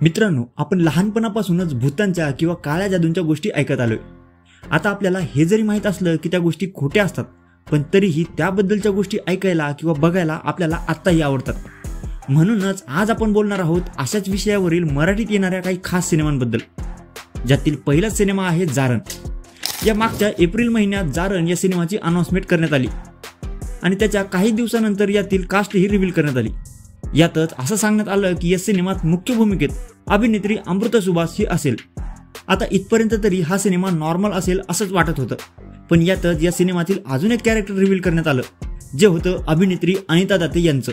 मित्रांनो, आपण लहानपणापासूनच भूतांच्या किंवा काळ्या जादूंच्या गोष्टी ऐकत आलोय। आता आपल्याला हे जरी माहित असलं की त्या गोष्टी खोट्या असतात, पण तरीही त्याबद्दलच्या गोष्टी ऐकायला किंवा बघायला आपल्याला आत्ताही आवडतात। म्हणूनच आज आपण बोलणार आहोत अशाच विषयावरील मराठीत येणाऱ्या काही खास सिनेमांबद्दल, ज्यातील पहिला सिनेमा आहे जारण। या मागच्या एप्रिल महिन्यात जारण या सिनेमाची अनाउन्समेंट करण्यात आली आणि त्याच्या काही दिवसानंतर यातील कास्टही रिव्हील करण्यात आली। यातच असं सांगण्यात आलं की या सिनेमात मुख्य भूमिकेत अभिनेत्री अमृता सुभाष ही असेल। आता इथपर्यंत तरी हा सिनेमा नॉर्मल असेल असंच वाटत होतं, पण यातच या सिनेमातील अजून एक कॅरेक्टर रिव्हील करण्यात आलं, जे होतं अभिनेत्री अनिता दाते यांचं।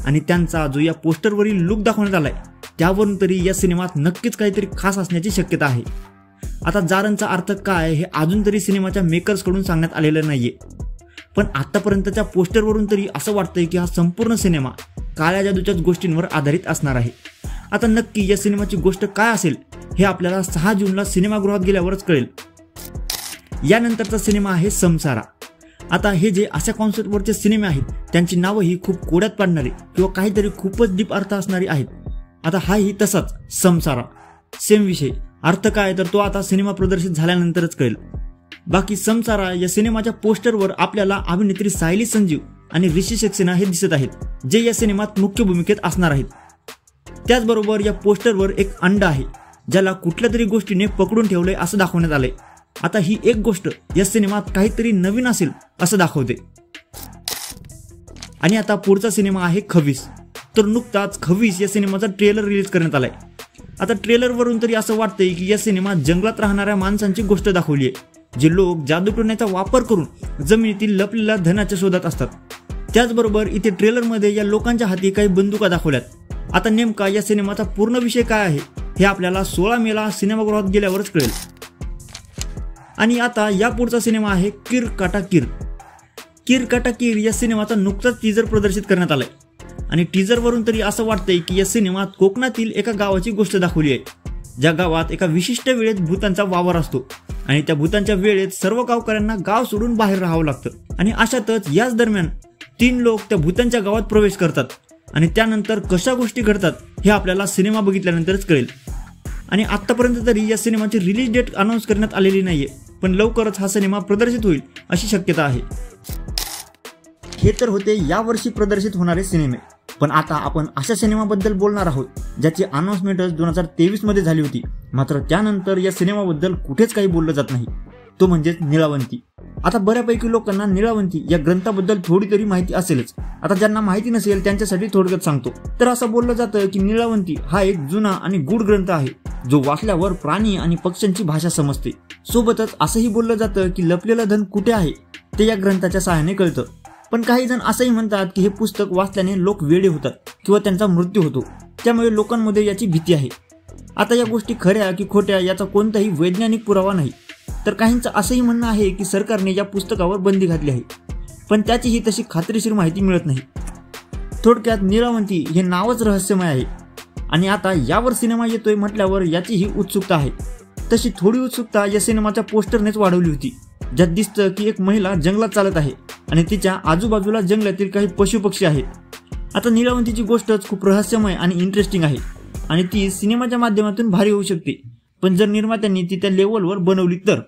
आणि त्यांचा जो या पोस्टरवरील लुक दाखवण्यात आलाय त्यावरून तरी या सिनेमात नक्कीच काहीतरी खास असण्याची शक्यता आहे। आता जारणचा अर्थ काय हे अजून तरी सिनेमाच्या मेकर्सकडून सांगण्यात आलेलं नाहीये, पण आतापर्यंतच्या पोस्टरवरून तरी असं वाटतंय की हा संपूर्ण सिनेमा काळ्या जादूच्याच गोष्टींवर आधारित असणार आहे। आता नक्की या सिनेमाची गोष्ट काय असेल हे आपल्याला 6 जूनला सिनेमागृहात गेल्यावरच कळेल। यानंतरचा सिनेमा आहे समसारा। आता हे जे अशा कॉन्सेप्टवरचे सिनेमे आहेत त्यांची नावंही खूप कोड्यात पाडणारी किंवा काहीतरी खूपच डीप अर्थ असणारी आहेत। आता हाही तसाच समसारा, सेम विषय, अर्थ काय तर तो आता सिनेमा प्रदर्शित झाल्यानंतरच कळेल। बाकी समसारा या सिनेमाच्या पोस्टरवर आपल्याला अभिनेत्री सायली संजीव आणि ऋषी सक्सेना हे दिसत आहेत, जे या सिनेमात मुख्य भूमिकेत असणार आहेत। त्याचबरोबर या पोस्टरवर एक अंड आहे, ज्याला कुठल्या तरी गोष्टीने पकडून ठेवलंय असं दाखवण्यात आलंय। आता ही एक गोष्ट या सिनेमात काहीतरी नवीन असेल असं दाखवते। आणि आता पुढचा सिनेमा आहे खवीस। तर नुकताच खवीस या सिनेमाचा ट्रेलर रिलीज करण्यात आलाय। आता ट्रेलरवरून तरी असं वाटतंय की या सिनेमात जंगलात राहणाऱ्या माणसांची गोष्ट दाखवली आहे, जे लोक जादूटोण्याचा वापर करून जमिनीतील लपलेल्या धनाच्या शोधात असतात। त्याचबरोबर इथे ट्रेलरमध्ये या लोकांच्या हाती काही बंदुका दाखवल्यात। आता नेमका या सिनेमाचा पूर्ण विषय काय आहे हे आपल्याला 16 मेला सिनेमागृहात गेल्यावरच कळेल। आणि आता या पुढचा सिनेमा आहे किर काटा किर। किर काटा किर या सिनेमाचा नुकताच टीजर प्रदर्शित करण्यात आलाय आणि टीजरवरून तरी असं वाटतंय की या सिनेमात कोकणातील एका गावाची गोष्ट दाखवली आहे, ज्या गावात एका विशिष्ट वेळेत भूतांचा वावर असतो आणि त्या भूतांच्या वेळेत सर्व गावकऱ्यांना गाव सोडून बाहेर राहावं लागतं। आणि अशातच याच दरम्यान 3 लोक त्या भूतांच्या गावात प्रवेश करतात आणि त्यानंतर कशा गोष्टी घडतात हे आपल्याला सिनेमा बघितल्यानंतरच कळेल। आणि आतापर्यंत तरी या सिनेमाची रिलीज डेट अनाऊन्स करण्यात आलेली नाहीये, पण लवकरच हा सिनेमा प्रदर्शित होईल अशी शक्यता आहे। हे तर होते यावर्षी प्रदर्शित होणारे सिनेमे, पण आता आपण अशा सिनेमाबद्दल बोलणार आहोत ज्याची अनाउन्समेंटच 2023 मध्ये झाली होती, मात्र त्यानंतर या सिनेमाबद्दल कुठेच काही बोललं जात नाही, तो म्हणजेच निळावंती। आता बऱ्यापैकी लोकांना निळावंती या ग्रंथाबद्दल थोडी तरी माहिती असेलच। आता ज्यांना माहिती नसेल त्यांच्यासाठी थोडक्यात सांगतो। तर असं बोललं जातं की निळावंती हा एक जुना आणि गूढ ग्रंथ आहे, जो वाचल्यावर प्राणी आणि पक्ष्यांची भाषा समजते। सोबतच असंही बोललं जातं की लपलेलं धन कुठे आहे ते या ग्रंथाच्या सहाय्याने कळतं। पण काही जण असंही म्हणतात की हे पुस्तक वाचल्याने लोक वेडे होतात किंवा त्यांचा मृत्यू होतो, त्यामुळे लोकांमध्ये याची भीती आहे। आता या गोष्टी खऱ्या की खोट्या याचा कोणताही वैज्ञानिक पुरावा नाही। तर काहींचं असंही म्हणणं आहे की सरकारने या पुस्तकावर बंदी घातली आहे, पण त्याचीही तशी खात्रीशीर माहिती मिळत नाही। थोडक्यात निळावंती हे नावच रहस्यमय आहे आणि आता यावर सिनेमा येतोय म्हटल्यावर याचीही उत्सुकता आहे। तशी थोडी उत्सुकता या सिनेमाच्या पोस्टरनेच वाढवली होती, ज्यात दिसतं की एक महिला जंगलात चालत आहे आणि तिच्या आजूबाजूला जंगलातील काही पशुपक्षी आहेत। आता निळावंतीची गोष्टच खूप रहस्यमय आणि इंटरेस्टिंग आहे आणि ती सिनेमाच्या माध्यमातून भारी होऊ शकते, पण जर निर्मात्यांनी ती त्या लेवलवर बनवली तर।